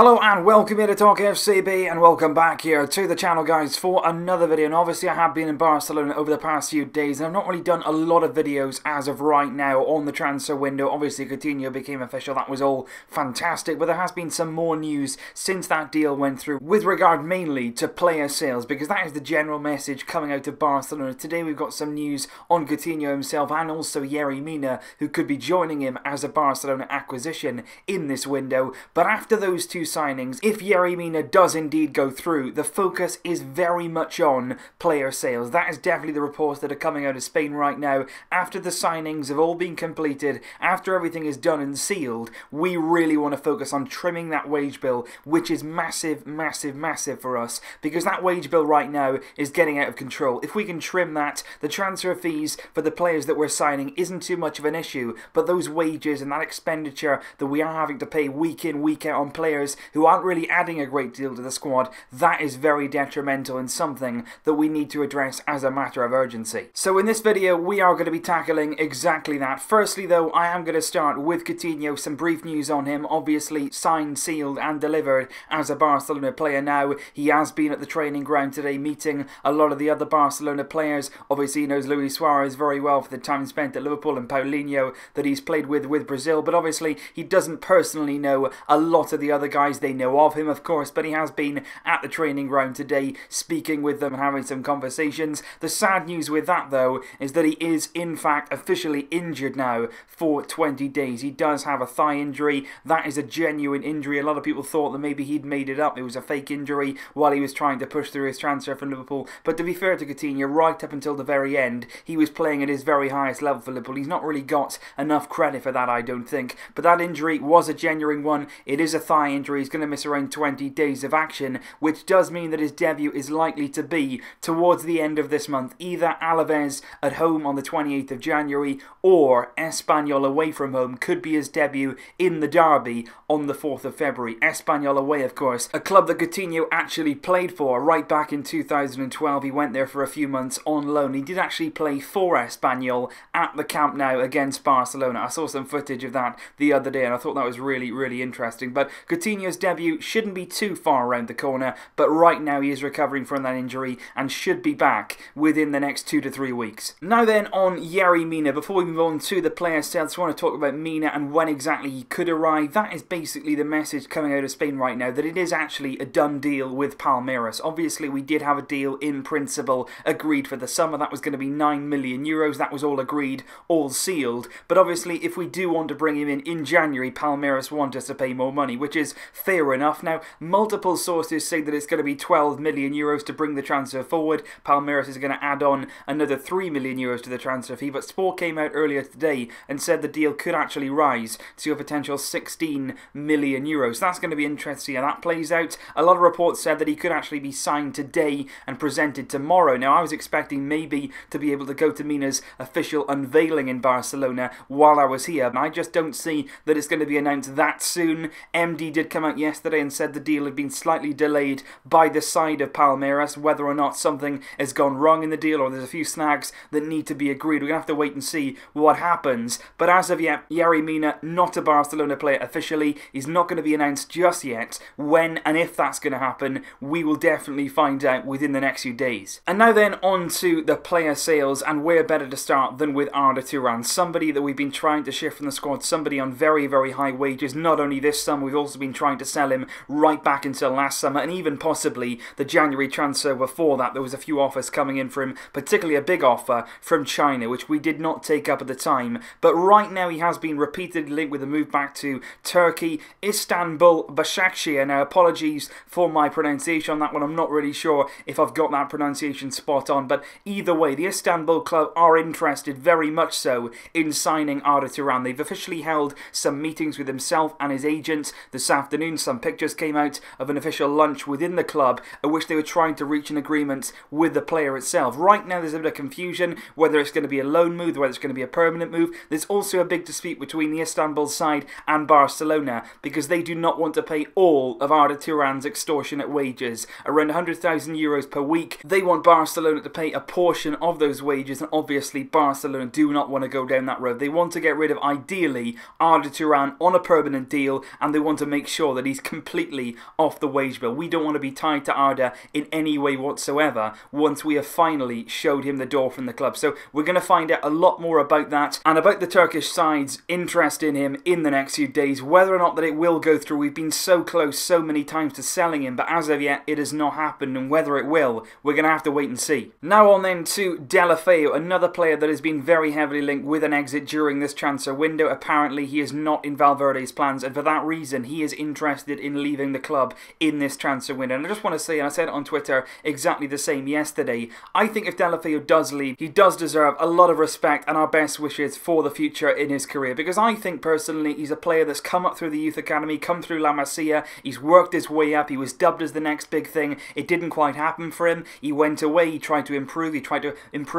Hello and welcome here to Talk FCB and welcome back here to the channel, guys, for another video. And obviously I have been in Barcelona over the past few days and I've not really done a lot of videos as of right now on the transfer window. Obviously Coutinho became official, that was all fantastic, but there has been some more news since that deal went through with regard mainly to player sales, because that is the general message coming out of Barcelona. Today we've got some news on Coutinho himself and also Yerry Mina, who could be joining him as a Barcelona acquisition in this window. But after those two signings, if Yerry Mina does indeed go through, the focus is very much on player sales. That is definitely the reports that are coming out of Spain right now. After the signings have all been completed, after everything is done and sealed, we really want to focus on trimming that wage bill, which is massive, massive, massive for us, because that wage bill right now is getting out of control. If we can trim that, the transfer fees for the players that we're signing isn't too much of an issue, but those wages and that expenditure that we are having to pay week in, week out on players who aren't really adding a great deal to the squad, that is very detrimental and something that we need to address as a matter of urgency. So in this video we are going to be tackling exactly that. Firstly though, I am going to start with Coutinho, some brief news on him. Obviously signed, sealed and delivered as a Barcelona player now. He has been at the training ground today meeting a lot of the other Barcelona players. Obviously he knows Luis Suarez very well for the time spent at Liverpool and Paulinho that he's played with Brazil, but obviously he doesn't personally know a lot of the other guys. They know of him, of course, but he has been at the training ground today speaking with them and having some conversations. The sad news with that though is that he is in fact officially injured now for 20 days. He does have a thigh injury. That is a genuine injury. A lot of people thought that maybe he'd made it up. It was a fake injury while he was trying to push through his transfer from Liverpool. But to be fair to Coutinho, right up until the very end, he was playing at his very highest level for Liverpool. He's not really got enough credit for that, I don't think. But that injury was a genuine one. It is a thigh injury. He's going to miss around 20 days of action, which does mean that his debut is likely to be towards the end of this month. Either Alaves at home on the 28th of January or Espanyol away from home could be his debut in the derby on the 4th of February. Espanyol away, of course, a club that Coutinho actually played for right back in 2012. He went there for a few months on loan. He did actually play for Espanyol at the Camp Nou against Barcelona. I saw some footage of that the other day and I thought that was really, really interesting. But Coutinho's debut shouldn't be too far around the corner, but right now he is recovering from that injury and should be back within the next 2 to 3 weeks. Now then, on Yerry Mina, before we move on to the player sales, I just want to talk about Mina and when exactly he could arrive. That is basically the message coming out of Spain right now, that it is actually a done deal with Palmeiras. Obviously we did have a deal in principle agreed for the summer. That was going to be 9 million euros. That was all agreed, all sealed. But obviously if we do want to bring him in January, Palmeiras want us to pay more money, which is fair enough. Now, multiple sources say that it's going to be 12 million euros to bring the transfer forward. Palmeiras is going to add on another 3 million euros to the transfer fee, but Sport came out earlier today and said the deal could actually rise to a potential 16 million euros. So that's going to be interesting to see how that plays out. A lot of reports said that he could actually be signed today and presented tomorrow. Now, I was expecting maybe to be able to go to Mina's official unveiling in Barcelona while I was here, but I just don't see that it's going to be announced that soon. MD did come out yesterday and said the deal had been slightly delayed by the side of Palmeiras. Whether or not something has gone wrong in the deal or there's a few snags that need to be agreed, we're going to have to wait and see what happens. But as of yet, Yerry Mina, not a Barcelona player officially. He's not going to be announced just yet. When and if that's going to happen, we will definitely find out within the next few days. And now then, on to the player sales, and where better to start than with Arda, somebody that we've been trying to shift from the squad, somebody on very, very high wages. Not only this summer, we've also been trying to sell him right back until last summer, and even possibly the January transfer before that. There was a few offers coming in for him, particularly a big offer from China, which we did not take up at the time. But right now he has been repeatedly linked with a move back to Turkey, Istanbul, Başakşehir. Now, apologies for my pronunciation on that one. I'm not really sure if I've got that pronunciation spot on, but either way, the Istanbul club are interested very much so in signing Arda Turan. They've officially held some meetings with himself and his agent this afternoon. Some pictures came out of an official lunch within the club at which they were trying to reach an agreement with the player itself. Right now there's a bit of confusion whether it's going to be a loan move, whether it's going to be a permanent move. There's also a big dispute between the Istanbul side and Barcelona because they do not want to pay all of Arda Turan's extortionate wages, around 100,000 euros per week. They want Barcelona to pay a portion of those wages, and obviously Barcelona do not want to go down that road. They want to get rid of, ideally, Arda Turan on a permanent deal, and they want to make sure sure that he's completely off the wage bill. We don't want to be tied to Arda in any way whatsoever once we have finally showed him the door from the club. So we're going to find out a lot more about that and about the Turkish side's interest in him in the next few days. Whether or not that it will go through, we've been so close so many times to selling him, but as of yet it has not happened, and whether it will, we're going to have to wait and see. Now on then to Deulofeu, another player that has been very heavily linked with an exit during this transfer window. Apparently he is not in Valverde's plans, and for that reason he is interested in leaving the club in this transfer window. And I just want to say, and I said it on Twitter exactly the same yesterday, I think if Deulofeu does leave, he does deserve a lot of respect and our best wishes for the future in his career, because I think personally he's a player that's come up through the youth academy, come through La Masia, he's worked his way up, he was dubbed as the next big thing. It didn't quite happen for him. He went away, he tried to improve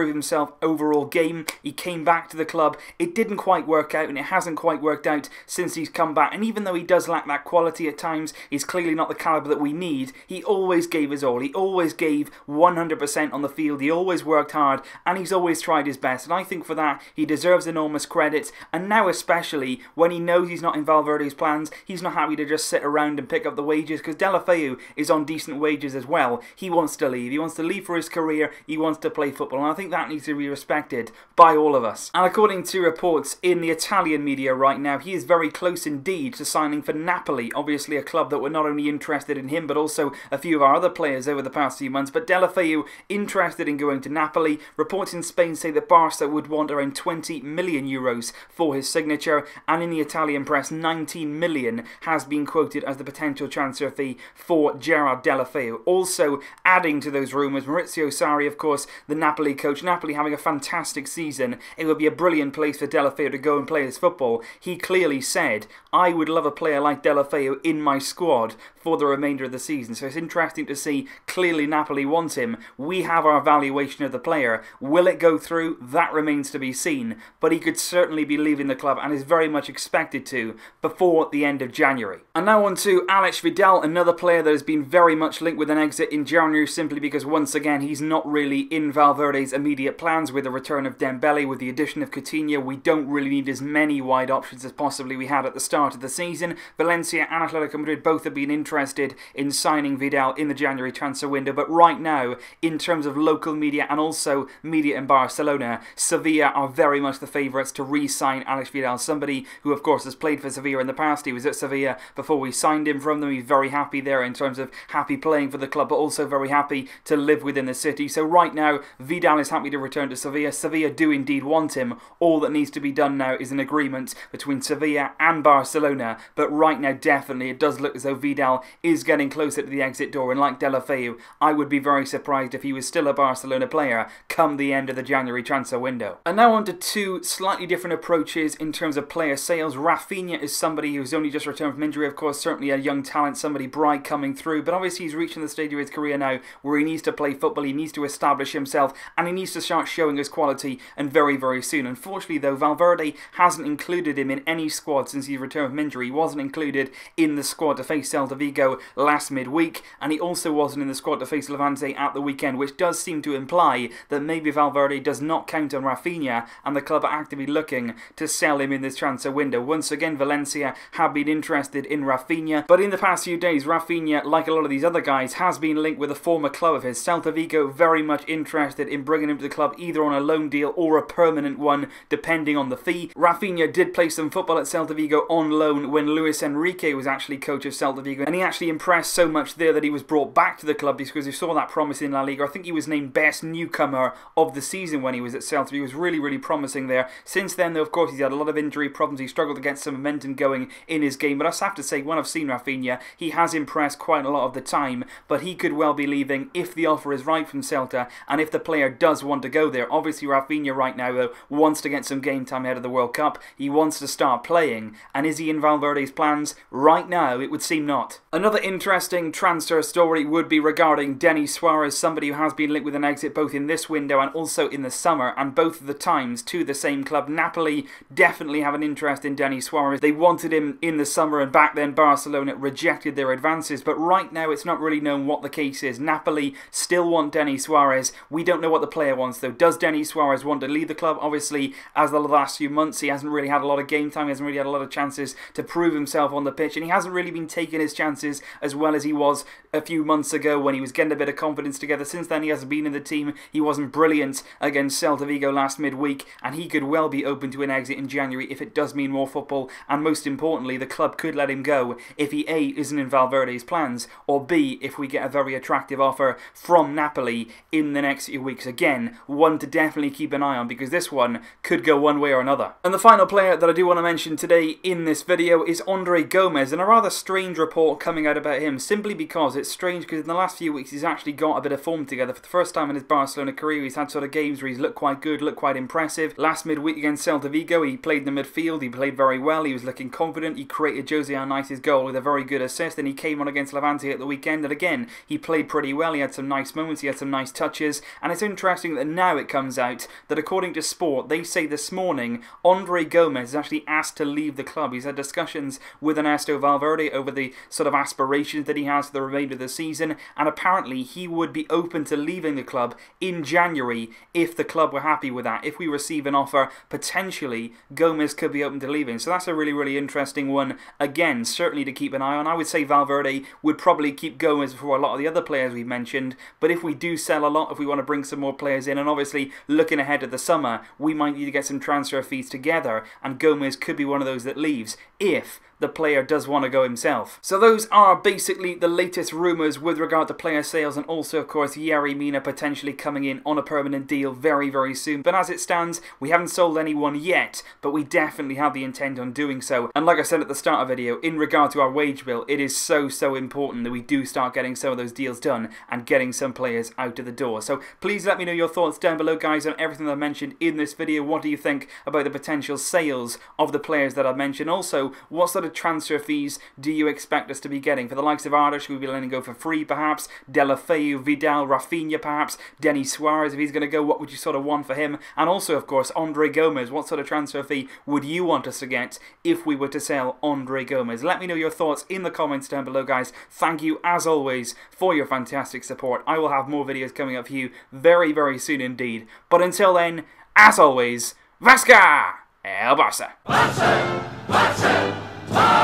himself overall game. He came back to the club. It didn't quite work out, and it hasn't quite worked out since he's come back. And even though he does lack that quality at times, he's clearly not the caliber that we need. He always gave his all. He always gave 100% on the field. He always worked hard, and he's always tried his best. And I think for that, he deserves enormous credit. And now especially, when he knows he's not in Valverde's plans, he's not happy to just sit around and pick up the wages, because Deulofeu is on decent wages as well. He wants to leave. He wants to leave for his career. He wants to play football, and I think that needs to be respected by all of us. And according to reports in the Italian media right now, he is very close indeed to signing for Napoli, obviously a club that were not only interested in him but also a few of our other players over the past few months. But Deulofeu interested in going to Napoli. Reports in Spain say that Barca would want around 20 million euros for his signature, and in the Italian press 19 million has been quoted as the potential transfer fee for Gerard Deulofeu. Also adding to those rumours, Maurizio Sarri, of course, the Napoli coach. Napoli having a fantastic season. It would be a brilliant place for Deulofeu to go and play his football. He clearly said, I would love a player like Deulofeu in my squad for the remainder of the season. So it's interesting to see, clearly Napoli want him. We have our valuation of the player. Will it go through? That remains to be seen. But he could certainly be leaving the club, and is very much expected to, before the end of January. And now on to Alex Vidal, another player that has been very much linked with an exit in January, simply because once again he's not really in Valverde's immediate plans. With the return of Dembele, with the addition of Coutinho, we don't really need as many wide options as possibly we had at the start of the season. Valencia and Atletico Madrid both have been interested in signing Vidal in the January transfer window, but right now, in terms of local media and also media in Barcelona, Sevilla are very much the favourites to re-sign Alex Vidal, somebody who of course has played for Sevilla in the past. He was at Sevilla before we signed him from them. He's very happy there in terms of happy playing for the club, but also very happy to live within the city. So right now, Vidal is happy to return to Sevilla. Sevilla do indeed want him. All that needs to be done now is an agreement between Sevilla and Barcelona, but right now definitely it does look as though Vidal is getting closer to the exit door, and like Deulofeu, I would be very surprised if he was still a Barcelona player come the end of the January transfer window. And now on to two slightly different approaches in terms of player sales. Rafinha is somebody who's only just returned from injury, of course, certainly a young talent, somebody bright coming through, but obviously he's reaching the stage of his career now where he needs to play football, he needs to establish himself, and he needs to start showing his quality, and very, very soon. Unfortunately though, Valverde hasn't included him in any squad since he's returned from injury. He wasn't included in the squad to face Celta Vigo last midweek, and he also wasn't in the squad to face Levante at the weekend, which does seem to imply that maybe Valverde does not count on Rafinha, and the club are actively looking to sell him in this transfer window. Once again, Valencia have been interested in Rafinha, but in the past few days, Rafinha, like a lot of these other guys, has been linked with a former club of his. Celta Vigo very much interested in bringing him to the club, either on a loan deal or a permanent one, depending on the fee. Rafinha did play some football at Celta Vigo on loan when Luis Enrique was actually coach of Celta Vigo, and he actually impressed so much there that he was brought back to the club because he saw that promise in La Liga. I think he was named best newcomer of the season when he was at Celta. He was really, really promising there. Since then, though, of course, he's had a lot of injury problems. He struggled to get some momentum going in his game, but I have to say, when I've seen Rafinha, he has impressed quite a lot of the time, but he could well be leaving if the offer is right from Celta, and if the player does want to go there. Obviously, Rafinha right now, though, wants to get some game time ahead of the World Cup. He wants to start playing, and is he in Valverde's plans? Right now, it would seem not. Another interesting transfer story would be regarding Denis Suarez, somebody who has been linked with an exit both in this window and also in the summer, and both of the times to the same club. Napoli definitely have an interest in Denis Suarez. They wanted him in the summer, and back then Barcelona rejected their advances, but right now it's not really known what the case is. Napoli still want Denis Suarez. We don't know what the player wants though. Does Denis Suarez want to leave the club? Obviously, as the last few months, he hasn't really had a lot of game time, he hasn't really had a lot of chances to prove himself on the pitch, and mentioned, he hasn't really been taking his chances as well as he was a few months ago when he was getting a bit of confidence together. Since then, he hasn't been in the team. He wasn't brilliant against Celta Vigo last midweek, and he could well be open to an exit in January if it does mean more football, and most importantly, the club could let him go if he A, isn't in Valverde's plans, or B, if we get a very attractive offer from Napoli in the next few weeks. Again, one to definitely keep an eye on, because this one could go one way or another. And the final player that I do want to mention today in this video is Andre Gomes, and a rather strange report coming out about him, simply because it's strange because in the last few weeks he's actually got a bit of form together. For the first time in his Barcelona career, he's had sort of games where he's looked quite good, looked quite impressive. Last midweek against Celta Vigo, he played in the midfield, he played very well, he was looking confident, he created Jose Arnaiz's goal with a very good assist, and he came on against Levante at the weekend, and again, he played pretty well, he had some nice moments, he had some nice touches, and it's interesting that now it comes out that according to Sport, they say this morning, Andre Gomes is actually asked to leave the club. He's had discussions with Ernesto Valverde over the sort of aspirations that he has for the remainder of the season, and apparently he would be open to leaving the club in January if the club were happy with that. If we receive an offer, potentially Gomes could be open to leaving. So that's a really, really interesting one. Again, certainly to keep an eye on. I would say Valverde would probably keep Gomes before a lot of the other players we've mentioned, but if we do sell a lot, if we want to bring some more players in, and obviously looking ahead to the summer, we might need to get some transfer fees together, and Gomes could be one of those that leaves if the player does want to go himself. So those are basically the latest rumours with regard to player sales, and also of course Yerry Mina potentially coming in on a permanent deal very, very soon. But as it stands, we haven't sold anyone yet, but we definitely have the intent on doing so. And like I said at the start of the video, in regard to our wage bill, it is so important that we do start getting some of those deals done and getting some players out of the door. So please let me know your thoughts down below, guys, on everything that I mentioned in this video. What do you think about the potential sales of the players that I've mentioned? Also, what sort of transfer fees do you expect us to be getting? For the likes of Arda, should we be letting him go for free perhaps? Deulofeu, Vidal, Rafinha perhaps? Denis Suarez, if he's going to go, what would you sort of want for him? And also, of course, Andre Gomes, what sort of transfer fee would you want us to get if we were to sell Andre Gomes? Let me know your thoughts in the comments down below, guys. Thank you, as always, for your fantastic support. I will have more videos coming up for you very, very soon indeed. But until then, as always, Vasca! El Barça! Barça! Barça! Barça!